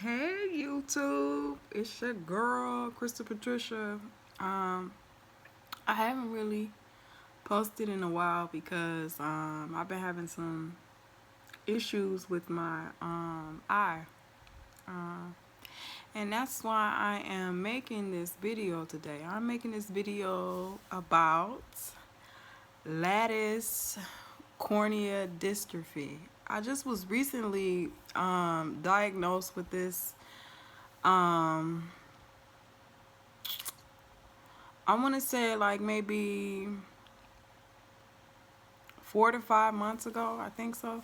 Hey YouTube, it's your girl, Krista Patricia. I haven't really posted in a while because I've been having some issues with my eye. And that's why I am making this video today. I'm making this video about lattice cornea dystrophy. I just was recently diagnosed with this. I want to say like maybe 4 to 5 months ago. I think so.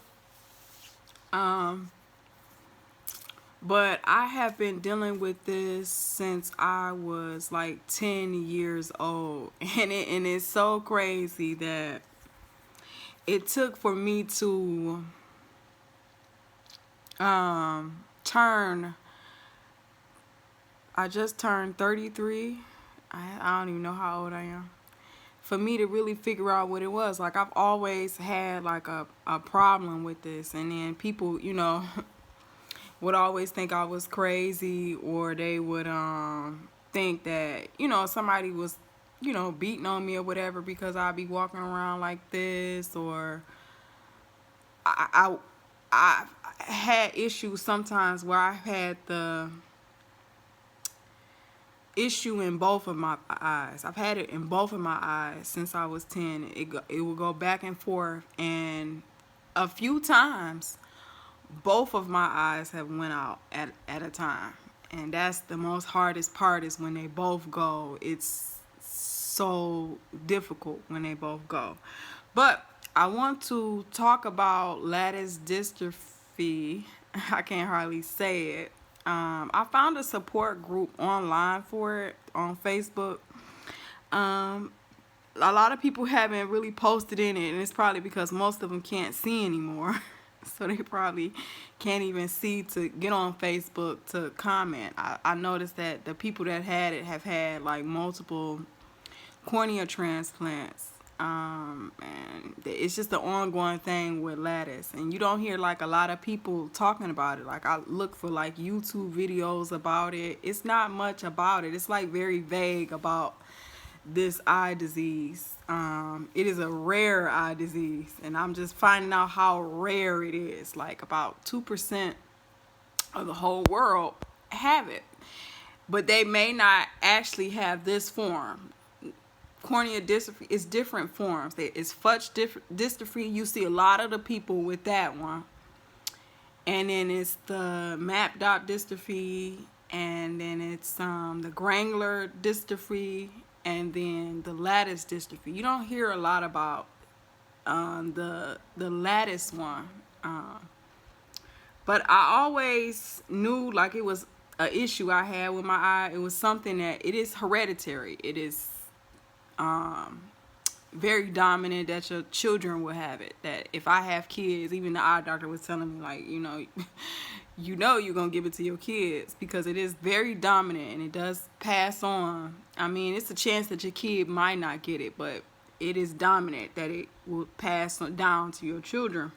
Um, but I have been dealing with this since I was like 10 years old, and it's so crazy that it took for me to turn. I just turned 33. I don't even know how old I am. For me to really figure out what it was. Like, I've always had like a problem with this, and then people, would always think I was crazy, or they would think that, somebody was, beating on me or whatever, because I'd be walking around like this. Or I had issues sometimes where I had the issue in both of my eyes. I've had it in both of my eyes since I was 10. It will go back and forth, and a few times both of my eyes have went out at a time. And that's the most hardest part, is when they both go. It's so difficult when they both go. But I want to talk about lattice dystrophy. I can't hardly say it. I found a support group online for it on Facebook. Um, a lot of people haven't really posted in it, and it's probably because most of them can't see anymore. So they probably can't even see to get on Facebook to comment. I noticed that the people that had it have had like multiple cornea transplants. And it's just an ongoing thing with lattice, and you don't hear like a lot of people talking about it. Like, I look for like YouTube videos about it. It's not much about it. It's like very vague about this eye disease. It is a rare eye disease, and I'm just finding out how rare it is. Like, about 2% of the whole world have it, but they may not actually have this form. Cornea dystrophy is different forms. It's fudge dystrophy. You see a lot of the people with that one, and then it's the map dot dystrophy, and then it's the granular dystrophy, and then the lattice dystrophy. You don't hear a lot about the lattice one, but I always knew like it was an issue I had with my eye. It was something that it is hereditary. It is very dominant, that your children will have it. That if I have kids, even the eye doctor was telling me, like, you're gonna give it to your kids, because it is very dominant and it does pass on. I mean, it's a chance that your kid might not get it, but it is dominant that it will pass down to your children.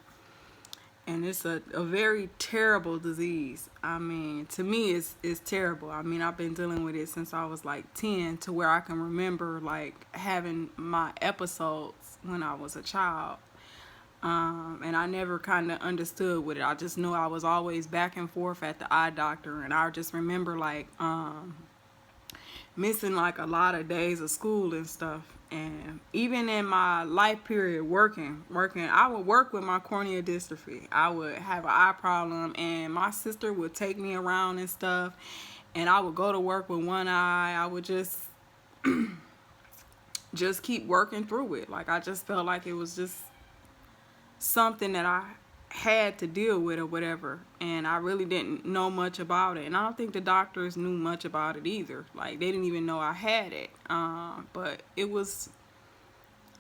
And it's a very terrible disease. I mean, to me, it's terrible. I mean, I've been dealing with it since I was like 10, to where I can remember like having my episodes when I was a child. And I never kind of understood with it. I just knew I was always back and forth at the eye doctor, and I just remember like missing like a lot of days of school and stuff. And even in my life period working, I would work with my cornea dystrophy. I would have an eye problem, and my sister would take me around and stuff, and I would go to work with one eye. I would just keep working through it. Like, I just felt like it was just something that I had to deal with or whatever, and I really didn't know much about it. And I don't think the doctors knew much about it either. Like, they didn't even know I had it. But it was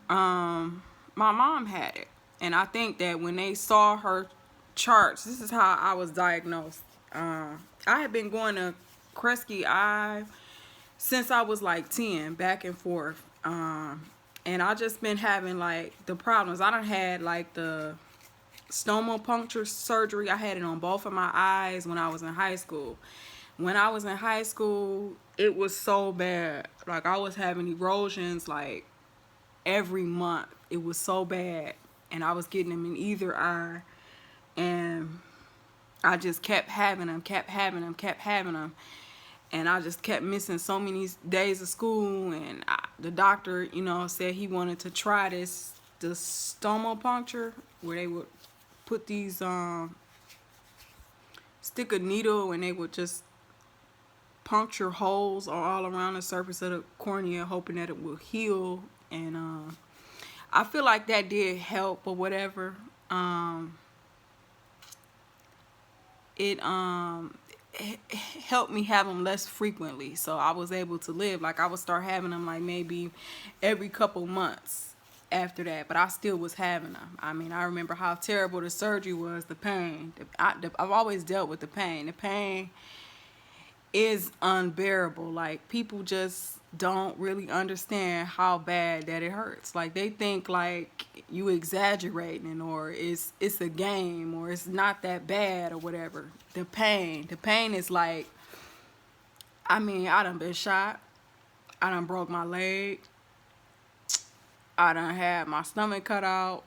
my mom had it, and I think that when they saw her charts, this is how I was diagnosed. I had been going to Kresge Eye since I was like 10, back and forth. And I just been having like the problems. I done had like the stoma puncture surgery. I had it on both of my eyes when I was in high school. When I was in high school, it was so bad. Like, I was having erosions like every month. It was so bad. And I was getting them in either eye. And I just kept having them, kept having them, kept having them. And I just kept missing so many days of school. And the doctor, said he wanted to try the stoma puncture, where they would put these, stick a needle and they would just puncture holes all around the surface of the cornea, hoping that it will heal. And I feel like that did help or whatever. It helped me have them less frequently, so I was able to live. Like, I would start having them like maybe every couple months after that, but I still was having them. I mean, I remember how terrible the surgery was, the pain. I've always dealt with the pain. The pain is unbearable. Like, people just don't really understand how bad that it hurts. Like, they think like you exaggerating, or it's a game, or it's not that bad or whatever. The pain is like, I mean, I done been shot, I done broke my leg, I done had my stomach cut out,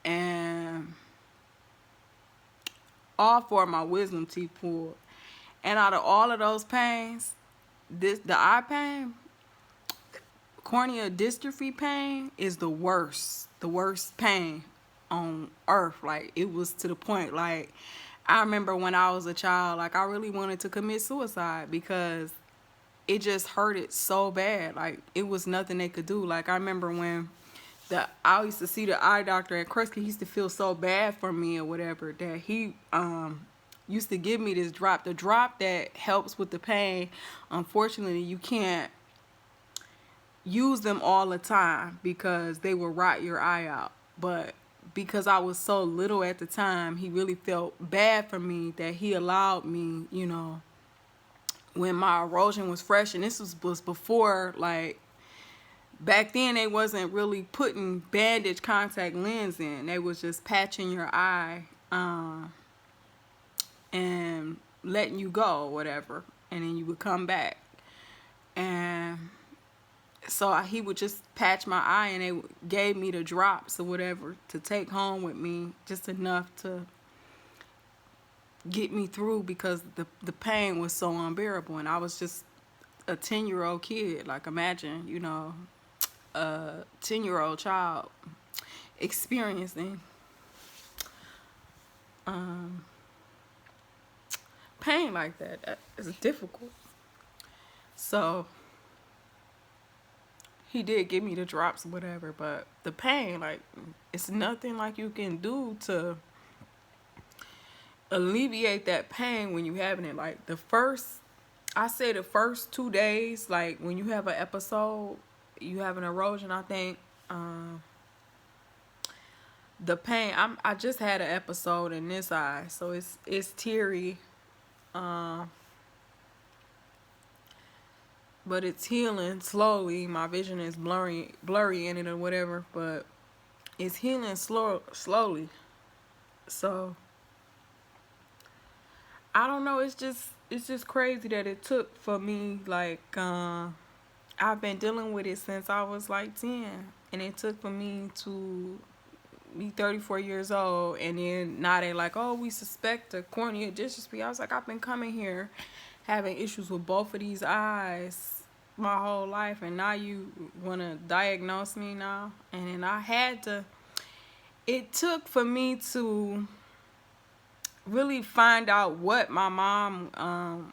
and all four of my wisdom teeth pulled. And out of all of those pains, the eye pain, cornea dystrophy pain, is the worst pain on earth. Like, it was to the point, like, I remember when I was a child, like, I really wanted to commit suicide because it just hurted so bad. Like, it was nothing they could do. Like, I remember when I used to see the eye doctor at Kresge, he used to feel so bad for me or whatever, that he used to give me this drop. The drop that helps with the pain, unfortunately, you can't use them all the time because they will rot your eye out. But because I was so little at the time, he really felt bad for me that he allowed me, when my erosion was fresh. And this was before, like, back then they wasn't really putting bandage contact lens in. They was just patching your eye and letting you go or whatever, and then you would come back. And so he would just patch my eye, and they gave me the drops or whatever to take home with me, just enough to get me through because the pain was so unbearable. And I was just a 10-year-old kid. Like, imagine, a 10-year-old child experiencing pain like that. That is difficult. So he did give me the drops or whatever, but the pain, like, it's nothing like you can do to alleviate that pain when you having it. Like, the first 2 days, like, when you have an episode, you have an erosion, I think, the pain, I just had an episode in this eye, so it's teary, but it's healing slowly. My vision is blurry in it or whatever, but it's healing slowly. So I don't know, it's just crazy that it took for me, like, I've been dealing with it since I was like 10, and it took for me to be 34 years old, and then now they like, oh, we suspect a cornea dystrophy. I was like, I've been coming here having issues with both of these eyes my whole life, and now you want to diagnose me now? And then I had to, it took for me to really find out what my mom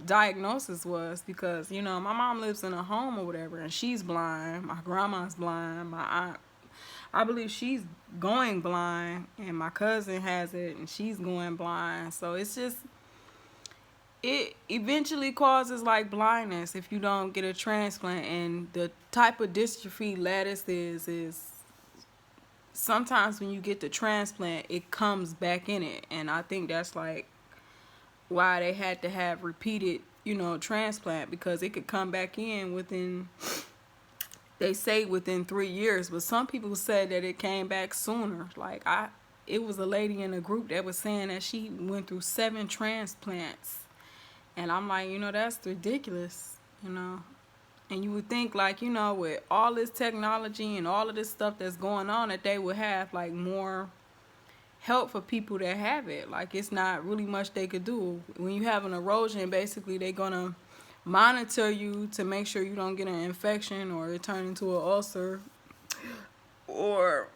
diagnosis was, because my mom lives in a home or whatever, and she's blind. My grandma's blind. My aunt, I believe she's going blind, and my cousin has it and she's going blind. So it's just, it eventually causes like blindness if you don't get a transplant. And the type of dystrophy Lattice is sometimes when you get the transplant, it comes back in it. And I think that's like why they had to have repeated, transplant, because it could come back in within they say within 3 years, but some people said that it came back sooner. Like it was a lady in a group that was saying that she went through 7 transplants, and I'm like, that's ridiculous, And you would think, like, with all this technology and all of this stuff that's going on, that they would have like more help for people that have it. Like, it's not really much they could do. When you have an erosion, basically they're gonna monitor you to make sure you don't get an infection or it turn into an ulcer, or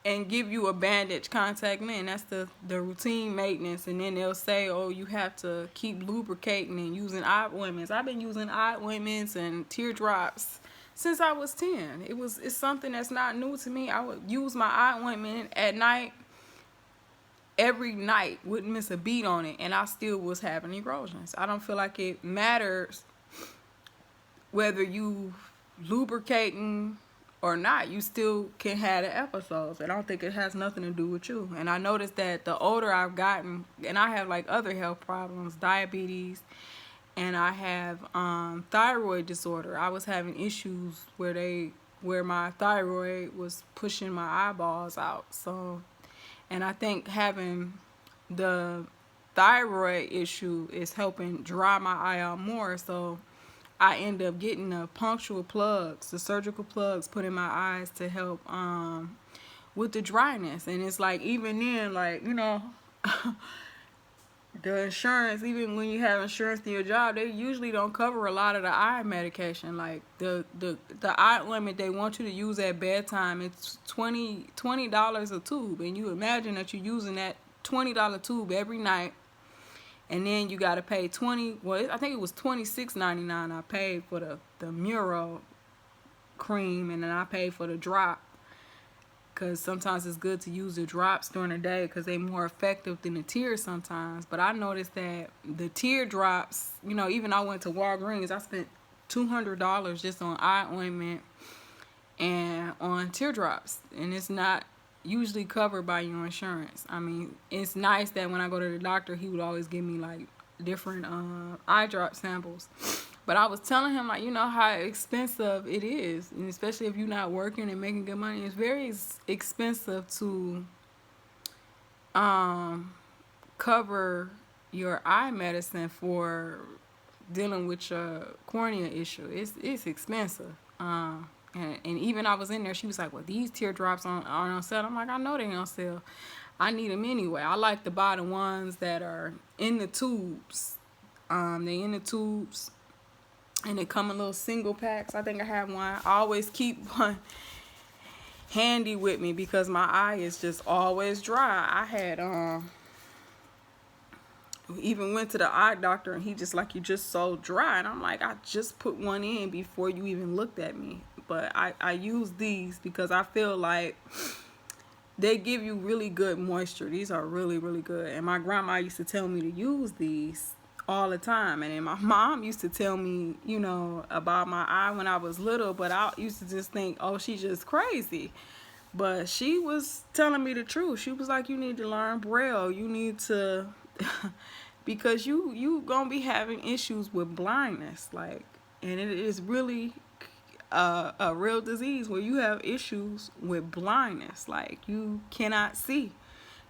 and give you a bandage, contact lens. That's the routine maintenance. And then they'll say, oh, you have to keep lubricating and using eye ointments. I've been using eye ointments and teardrops since I was 10. It's something that's not new to me. I would use my eye ointment at night, every night, wouldn't miss a beat on it, and I still was having erosions. I don't feel like it matters whether you lubricating or not. You still can have the episodes. I don't think it has nothing to do with you. And I noticed that the older I've gotten, and I have like other health problems, diabetes, and I have thyroid disorder. I was having issues where my thyroid was pushing my eyeballs out. So, and I think having the thyroid issue is helping dry my eye out more. So I end up getting the punctual plugs, the surgical plugs put in my eyes to help with the dryness. And it's like, even then, like, the insurance, even when you have insurance in your job, they usually don't cover a lot of the eye medication. Like the eye limit they want you to use at bedtime, it's $20 a tube. And you imagine that you're using that $20 tube every night. And then you got to pay I think it was $26.99 I paid for the Mural cream, and then I paid for the drop, because sometimes it's good to use the drops during the day because they're more effective than the tears sometimes. But I noticed that the tear drops, even I went to Walgreens, I spent $200 just on eye ointment and on teardrops, and it's not usually covered by your insurance. I mean, it's nice that when I go to the doctor, he would always give me like different eye drop samples. But I was telling him, like, how expensive it is, and especially if you're not working and making good money, it's very expensive to cover your eye medicine for dealing with your cornea issue. It's expensive. And even I was in there, she was like, well, these teardrops aren't on sale. I'm like, I know they on sale. I need them anyway. I like to buy the ones that are in the tubes. They in the tubes, and they come in little single packs. I think I have one. I always keep one handy with me because my eye is just always dry. I had even went to the eye doctor, and he just like, you just so dry. And I'm like, I just put one in before you even looked at me. But I use these because I feel like they give you really good moisture. These are really, really good. And my grandma used to tell me to use these all the time. And then my mom used to tell me, about my eye when I was little. But I used to just think, oh, she's just crazy. But she was telling me the truth. She was like, you need to learn Braille. You need to, because you gonna be having issues with blindness. Like, and it is really a real disease where you have issues with blindness. Like, you cannot see.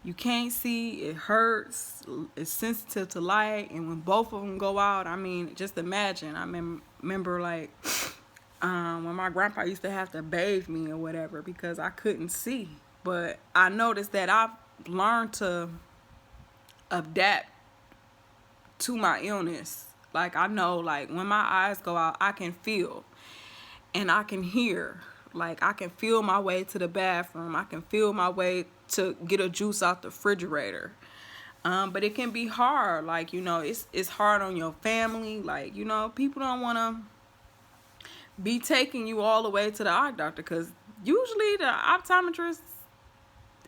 You can't see. It hurts. It's sensitive to light. And when both of them go out, I mean, just imagine. I remember, like, when my grandpa used to have to bathe me or whatever because I couldn't see. But I noticed that I've learned to adapt to my illness. Like, I know, like, when my eyes go out, I can feel and I can hear. Like, I can feel my way to the bathroom. I can feel my way to get a juice out the refrigerator. But it can be hard. Like, it's hard on your family. Like, people don't want to be taking you all the way to the eye doctor because usually the optometrist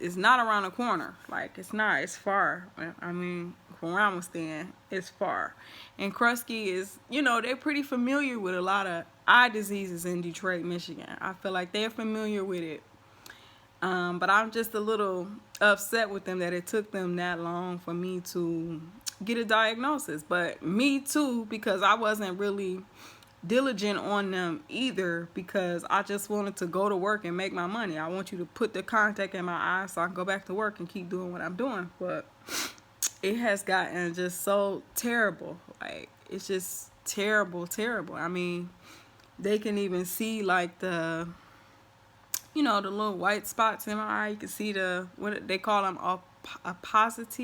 is not around the corner. Like, it's not. It's far. I mean, from where I'm staying, it's far. And Krusky is, they're pretty familiar with a lot of eye diseases in Detroit, Michigan. I feel like they're familiar with it. But I'm just a little upset with them that it took them that long for me to get a diagnosis. But me too, because I wasn't really diligent on them either, because I just wanted to go to work and make my money. I want you to put the contact in my eye so I can go back to work and keep doing what I'm doing. But it has gotten just so terrible. Like, it's just terrible, terrible. I mean, they can even see like the, the little white spots in my eye. You can see what they call them, opposites,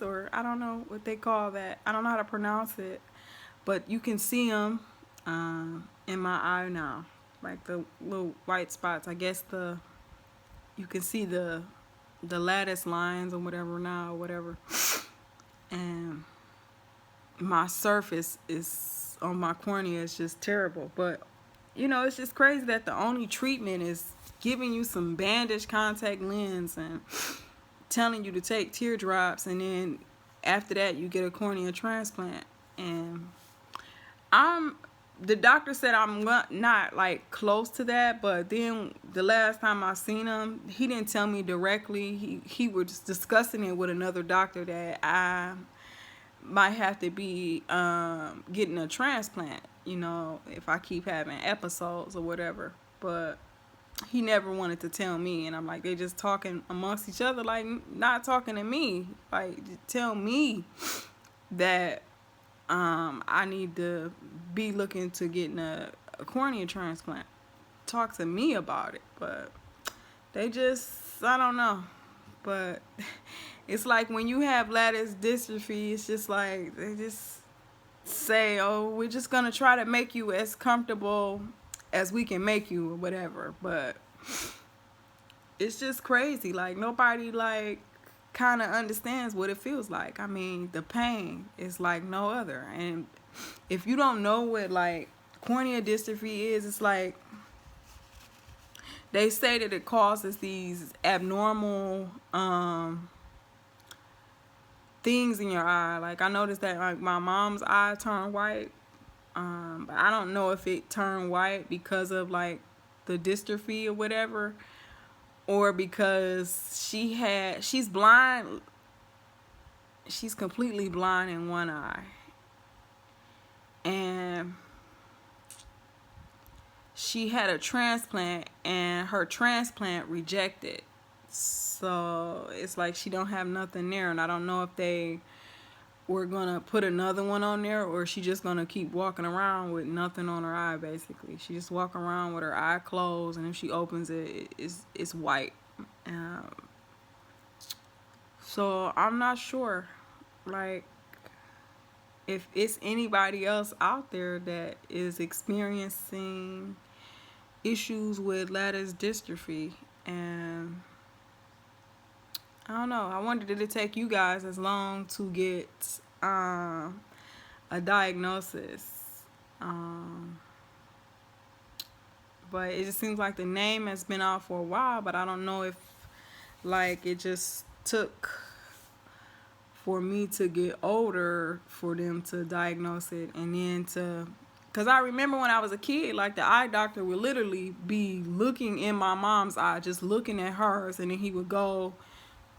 or I don't know what they call that. I don't know how to pronounce it, but you can see them in my eye now, like the little white spots. I guess you can see the lattice lines or whatever now, or whatever. And my surface is on my cornea is just terrible. But it's just crazy that the only treatment is giving you some bandage contact lens and telling you to take teardrops, and then after that you get a cornea transplant. And the doctor said I'm not like close to that, but then the last time I seen him, he didn't tell me directly. He was just discussing it with another doctor that I might have to be getting a transplant, if I keep having episodes or whatever. But he never wanted to tell me, and I'm like, they just talking amongst each other, like not talking to me. Like, tell me that I need to be looking to getting a cornea transplant. Talk to me about it. But they just, I don't know. But it's like when you have lattice dystrophy, it's just like they just say, oh, we're just gonna try to make you as comfortable as we can make you or whatever. But it's just crazy. Like, nobody like kind of understands what it feels like. I mean, the pain is like no other. And if you don't know what like cornea dystrophy is, it's like they say that it causes these abnormal things in your eye. Like, I noticed that like my mom's eye turned white, but I don't know if it turned white because of like the dystrophy or whatever, or because she's blind. She's completely blind in one eye, and she had a transplant, and her transplant rejected. So it's like she don't have nothing there, and I don't know if they were gonna put another one on there, or she just gonna keep walking around with nothing on her eye. Basically, she just walk around with her eye closed, and if she opens it, it's white. So I'm not sure, like, if it's anybody else out there that is experiencing issues with lattice dystrophy. And I don't know, I wondered, did it take you guys as long to get a diagnosis? But it just seems like the name has been out for a while, but I don't know if like it just took for me to get older for them to diagnose it. And then because I remember when I was a kid, like the eye doctor would literally be looking in my mom's eye, just looking at hers, and then he would go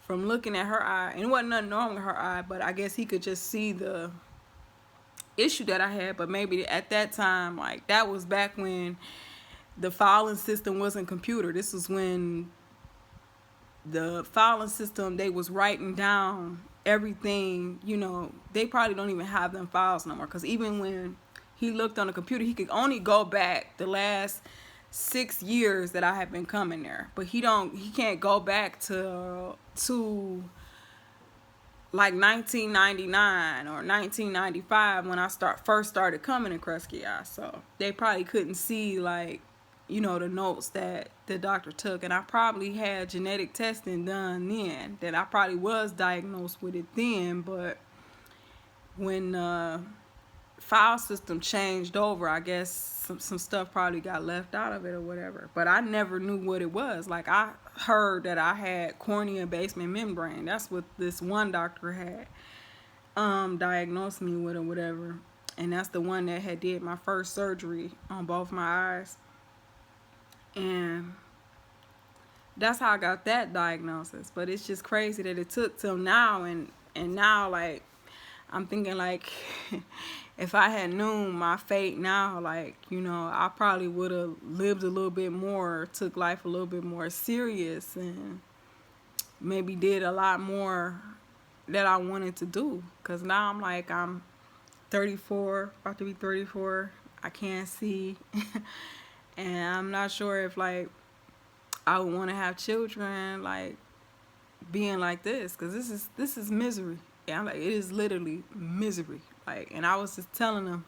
from looking at her eye, and it wasn't nothing wrong with her eye, but I guess he could just see the issue that I had. But maybe at that time, like, that was back when the filing system wasn't computer. This was when the filing system, they was writing down everything. They probably don't even have them files no more, because even when he looked on the computer, he could only go back the last 6 years that I have been coming there, but he can't go back to like 1999 or 1995 when I first started coming to Kresge Eye. So they probably couldn't see like the notes that the doctor took. And I probably had genetic testing done then, that I probably was diagnosed with it then. But when file system changed over, I guess some stuff probably got left out of it or whatever. But I never knew what it was. Like, I heard that I had cornea basement membrane. That's what this one doctor had diagnosed me with or whatever. And that's the one that had did my first surgery on both my eyes. And that's how I got that diagnosis. But it's just crazy that it took till now, and now, like, I'm thinking like, if I had known my fate now, like, I probably would have lived a little bit more, took life a little bit more serious, and maybe did a lot more that I wanted to do. Because now I'm 34, about to be 34. I can't see. And I'm not sure if, like, I would want to have children, like, being like this. Because this is misery. Yeah, I'm like, it is literally misery. Like, and I was just telling them,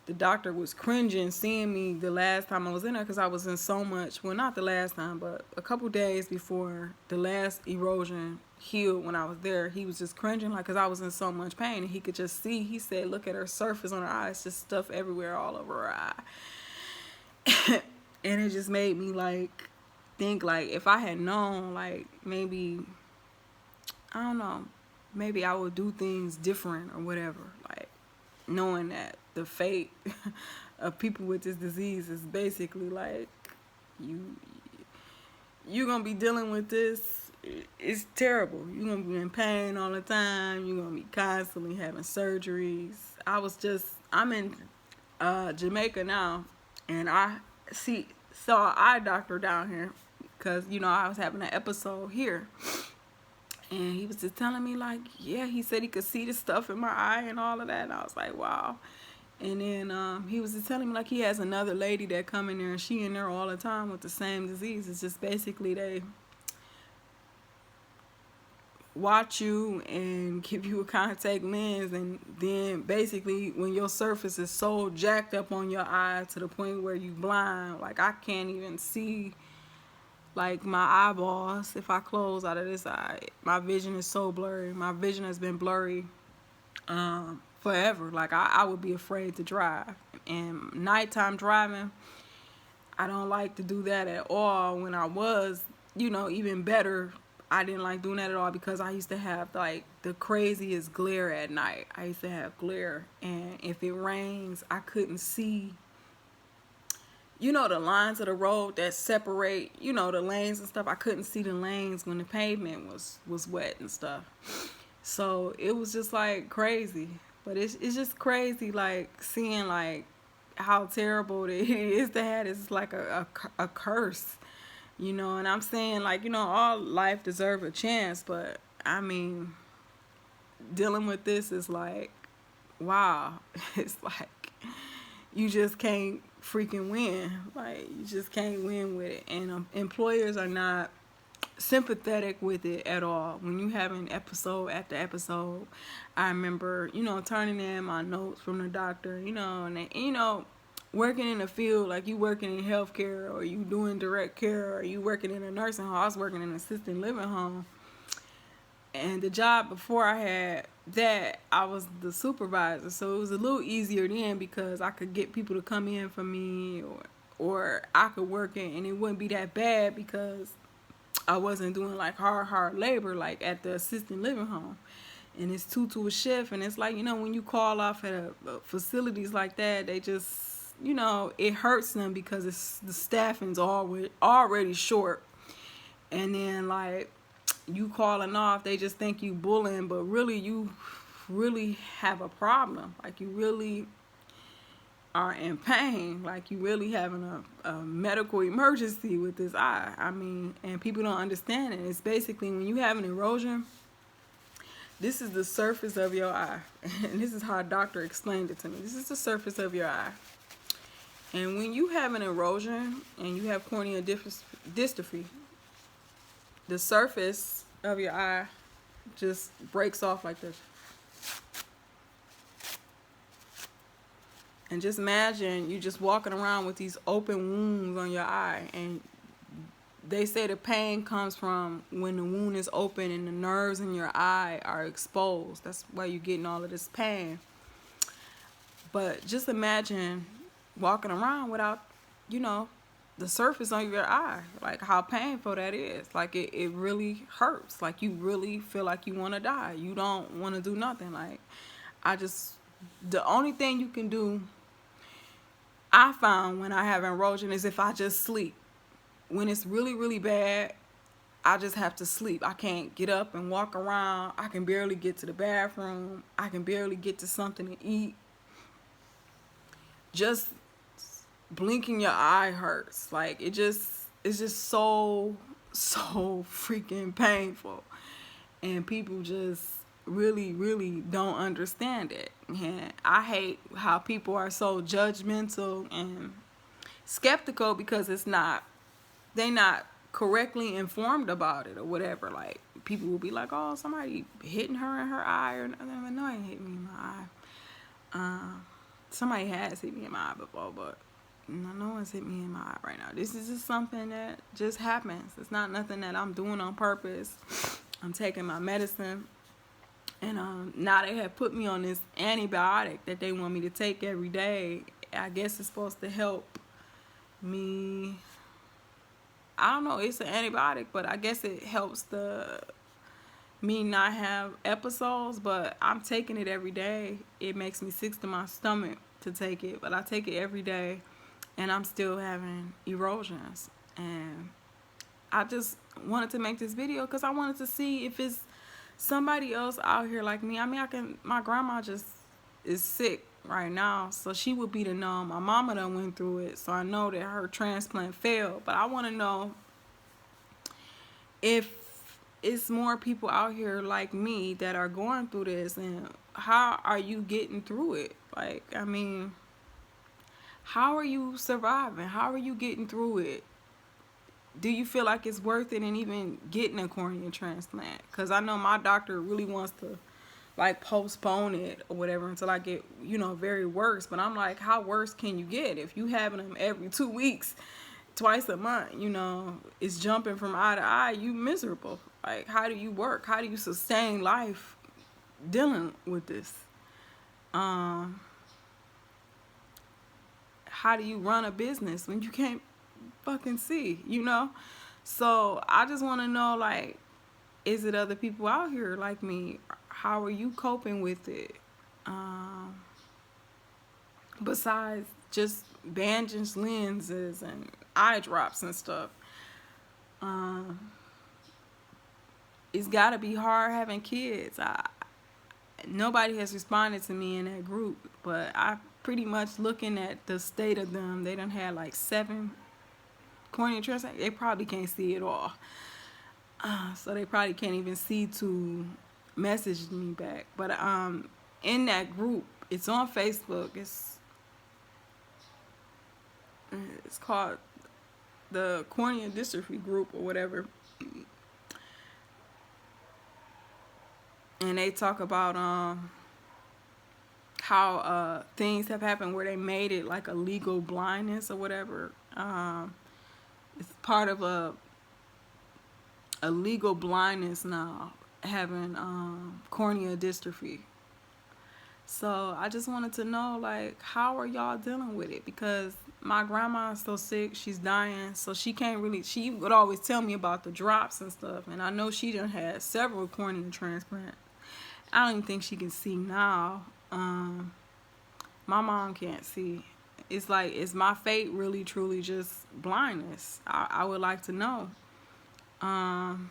the doctor was cringing seeing me the last time I was in there, because I was in so much, well, not the last time, but a couple days before the last erosion healed when I was there. He was just cringing, like, because I was in so much pain, and he could just see. He said, look at her surface on her eye, it's just stuff everywhere all over her eye. And it just made me, like, think, like, if I had known, like, maybe, I don't know, maybe I would do things different or whatever, like, knowing that the fate of people with this disease is basically like, you're gonna be dealing with this. It's terrible. You're gonna be in pain all the time. You're gonna be constantly having surgeries. I'm in Jamaica now, and I saw an eye doctor down here because I was having an episode here. And he was just telling me, like, yeah, he said he could see the stuff in my eye and all of that. And I was like, wow. And then he was just telling me, like, he has another lady that come in there, and she in there all the time with the same disease. It's just basically they watch you and give you a contact lens, and then basically when your surface is so jacked up on your eye to the point where you blind, like, I can't even see, like, my eyeballs. If I close out of this eye, my vision is so blurry. My vision has been blurry forever. Like, I would be afraid to drive. And nighttime driving, I don't like to do that at all. When I was, even better, I didn't like doing that at all, because I used to have, like, the craziest glare at night. I used to have glare, and if it rains, I couldn't see the lines of the road that separate, the lanes and stuff. I couldn't see the lanes when the pavement was wet and stuff. So it was just, like, crazy. But it's just crazy, like, seeing, like, how terrible it is to have. It's like a curse, and I'm saying, like, all life deserves a chance, but I mean, dealing with this is like, wow. It's like, you just can't freaking win. Like, you just can't win with it. And employers are not sympathetic with it at all. When you have an episode after episode, I remember, turning in my notes from the doctor, and working in a field, like, you working in healthcare, or you doing direct care, or you working in a nursing home. I was working in an assisted living home. And the job before I had that, I was the supervisor. So it was a little easier then, because I could get people to come in for me, or I could work in, and it wouldn't be that bad, because I wasn't doing, like, hard labor, like, at the assisted living home. And it's 2 to a shift. And it's like, when you call off at facilities like that, they just, it hurts them, because the staffing's already short. And then, like, you calling off, they just think you bullying, but really you really have a problem. Like, you really are in pain. Like, you really having a medical emergency with this eye. I mean, and people don't understand it. It's basically, when you have an erosion, this is the surface of your eye. And this is how a doctor explained it to me. This is the surface of your eye. And when you have an erosion and you have cornea dystrophy, the surface of your eye just breaks off like this. And just imagine you just walking around with these open wounds on your eye. And they say the pain comes from when the wound is open and the nerves in your eye are exposed. That's why you're getting all of this pain. But just imagine walking around without, the surface on your eye. Like, how painful that is. Like, it really hurts. Like, you really feel like you want to die. You don't want to do nothing. Like, the only thing you can do, I found, when I have erosion, is if I just sleep. When it's really, really bad, I just have to sleep. I can't get up and walk around. I can barely get to the bathroom. I can barely get to something to eat. Just blinking your eye hurts. Like it's just so freaking painful. And people just really don't understand it. And I hate how people are so judgmental and skeptical because they not correctly informed about it or whatever. Like people will be like, oh, somebody hitting her in her eye, or no, I ain't hit me in my eye. Somebody has hit me in my eye before, but no one's hit me in my eye right now. This is just something that just happens. It's not nothing that I'm doing on purpose. I'm taking my medicine, and now they have put me on this antibiotic that they want me to take every day. I guess it's supposed to help me. I don't know. It's an antibiotic, but I guess it helps me not have episodes. But I'm taking it every day. It makes me sick to my stomach to take it, but I take it every day, and I'm still having erosions. And I just wanted to make this video because I wanted to see if it's somebody else out here like me. I mean, my grandma just is sick right now, so she would be to know. My mama done went through it, so I know that her transplant failed. But I want to know if it's more people out here like me that are going through this, and how are you getting through it? Like, I mean, how are you surviving? How are you getting through it? Do you feel like it's worth it, and even getting a cornea transplant? Because I know my doctor really wants to like postpone it or whatever until I get, very worse. But I'm like, how worse can you get? If you having them every 2 weeks, twice a month, it's jumping from eye to eye, you miserable. Like, how do you work? How do you sustain life dealing with this? How do you run a business when you can't fucking see, So I just want to know, like, is it other people out here like me? How are you coping with it? Besides just bandaging lenses and eye drops and stuff. It's got to be hard having kids. Nobody has responded to me in that group, but I pretty much looking at the state of them. They done had like 7 cornea transplants. They probably can't see it all. So they probably can't even see to message me back. But in that group, it's on Facebook. It's called the Cornea Dystrophy group or whatever. And they talk about how things have happened where they made it like a legal blindness or whatever. It's part of a legal blindness now, having cornea dystrophy. So I just wanted to know, like, how are y'all dealing with it? Because my grandma is so sick, she's dying, so she can't really, she would always tell me about the drops and stuff, and I know she done had several cornea transplants. I don't even think she can see now. My mom can't see. It's like, is my fate really truly just blindness? I would like to know. And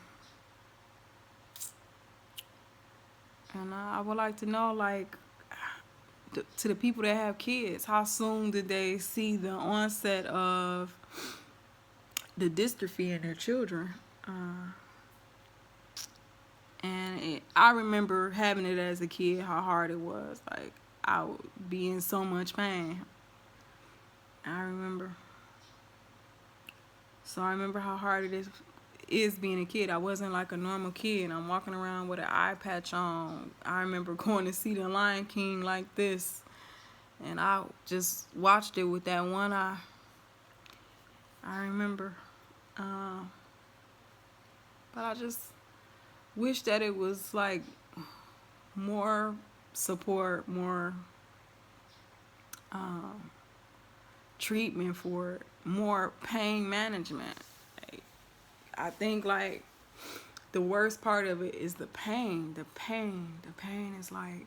I would like to know, like, to the people that have kids, how soon did they see the onset of the dystrophy in their children? I remember having it as a kid, how hard it was. Like, I would be in so much pain. I remember. So I remember how hard it is being a kid. I wasn't like a normal kid. I'm walking around with an eye patch on. I remember going to see the Lion King like this, and I just watched it with that one eye. I remember. But I just wish that it was like more support, more treatment for it, more pain management. Like, I think like the worst part of it is the pain. The pain is like,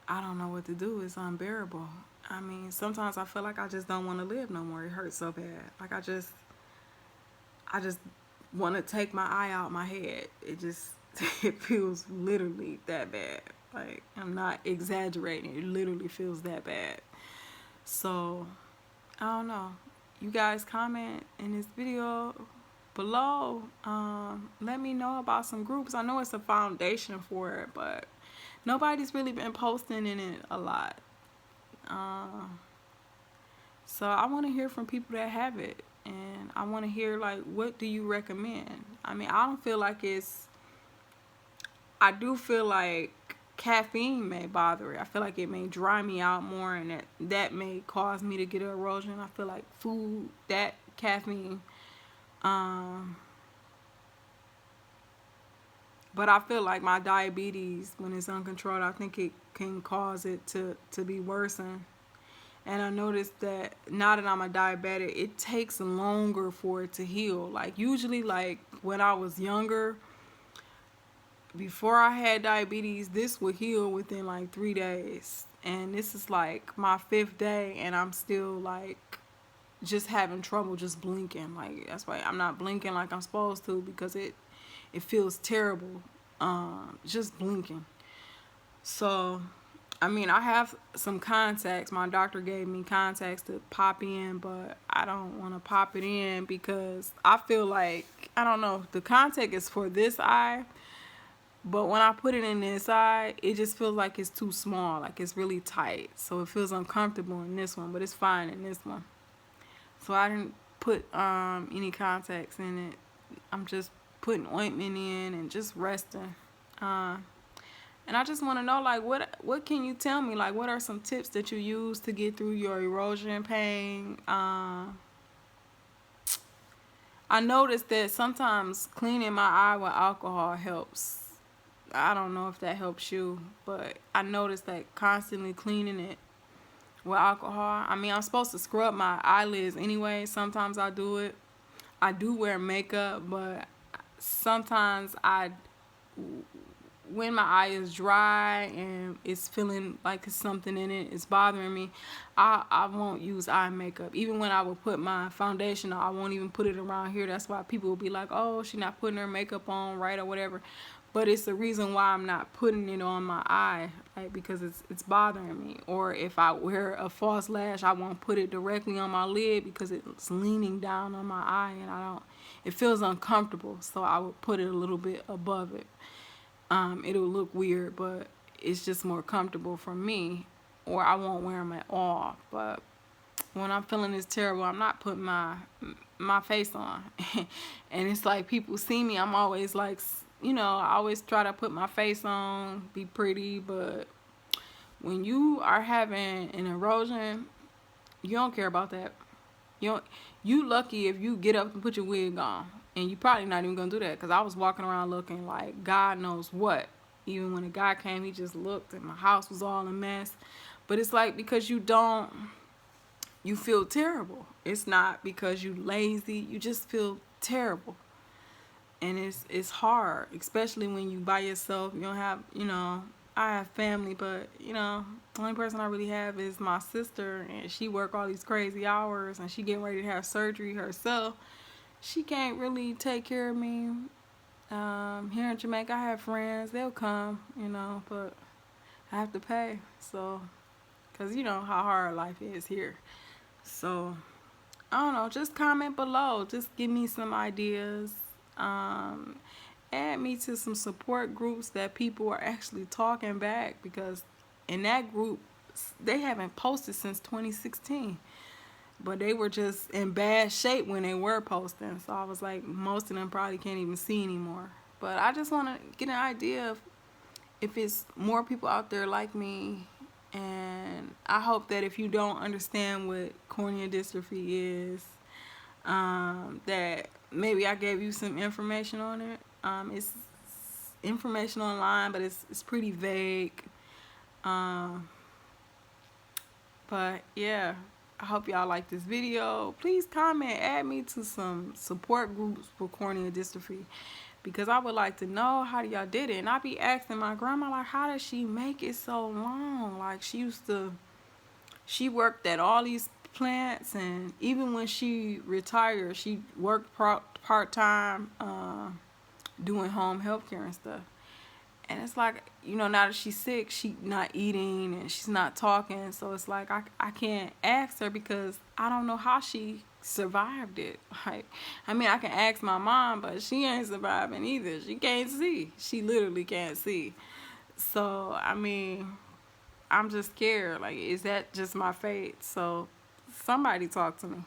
I don't know what to do. It's unbearable. I mean, sometimes I feel like I just don't want to live no more. It hurts so bad. Like I just want to take my eye out my head. It just it feels literally that bad. Like, I'm not exaggerating. It literally feels that bad. So I don't know. You guys comment in this video below. Let me know about some groups. I know it's a foundation for it, but nobody's really been posting in it a lot. So I want to hear from people that have it, and I want to hear, like, what do you recommend? I mean, I don't feel like I do feel like caffeine may bother it. I feel like it may dry me out more, and that may cause me to get an erosion. I feel like food, that caffeine, but I feel like my diabetes, when it's uncontrolled, I think it can cause it to be worsened. And I noticed that now that I'm a diabetic, it takes longer for it to heal. Like, usually, like, when I was younger, before I had diabetes, this would heal within like 3 days. And this is like my 5th day, and I'm still like just having trouble just blinking. Like, that's why I'm not blinking like I'm supposed to, because it feels terrible just blinking. So I mean, I have some contacts. My doctor gave me contacts to pop in, but I don't want to pop it in because I feel like, I don't know, the contact is for this eye, but when I put it in this eye, it just feels like it's too small, like it's really tight. So it feels uncomfortable in this one, but it's fine in this one. So I didn't put any contacts in it. I'm just putting ointment in and just resting. And I just want to know, like, what can you tell me? Like, what are some tips that you use to get through your erosion pain? I noticed that sometimes cleaning my eye with alcohol helps. I don't know if that helps you, but I noticed that constantly cleaning it with alcohol. I mean, I'm supposed to scrub my eyelids anyway. Sometimes I do it. I do wear makeup, but sometimes when my eye is dry and it's feeling like it's something in it, it's bothering me, I won't use eye makeup. Even when I will put my foundation on, I won't even put it around here. That's why people will be like, oh, she's not putting her makeup on right or whatever. But it's the reason why I'm not putting it on my eye, like, because it's bothering me. Or if I wear a false lash, I won't put it directly on my lid because it's leaning down on my eye, and it feels uncomfortable. So I would put it a little bit above it. It'll look weird, but it's just more comfortable for me. Or I won't wear them at all. But when I'm feeling this terrible, I'm not putting my face on. And it's like, people see me, I'm always like, I always try to put my face on, be pretty. But when you are having an erosion, you don't care about that. You lucky if you get up and put your wig on. And you probably not even gonna do that, because I was walking around looking like God knows what. Even when a guy came, he just looked, and my house was all a mess. But it's like, because you feel terrible. It's not because you lazy. You just feel terrible. And it's hard, especially when you by yourself. You don't have, I have family, but the only person I really have is my sister, and she work all these crazy hours, and she getting ready to have surgery herself. She can't really take care of me. Here in Jamaica, I have friends. They'll come, but I have to pay. So, because you know how hard life is here. So, I don't know. Just comment below. Just give me some ideas. Add me to some support groups that people are actually talking back, because in that group, they haven't posted since 2016. But they were just in bad shape when they were posting. So I was like, most of them probably can't even see anymore. But I just want to get an idea of if it's more people out there like me. And I hope that if you don't understand what cornea dystrophy is, that maybe I gave you some information on it. It's information online, but it's pretty vague. But yeah, I hope y'all like this video. Please comment, add me to some support groups for cornea dystrophy, because I would like to know how y'all did it. And I be asking my grandma, like, how does she make it so long? Like, she worked at all these plants, and even when she retired, she worked part-time doing home health care and stuff. And it's like, now that she's sick, she's not eating and she's not talking. So it's like I can't ask her because I don't know how she survived it. Like, I mean, I can ask my mom, but she ain't surviving either. She can't see. She literally can't see. So, I mean, I'm just scared. Like, is that just my fate? So, somebody talk to me.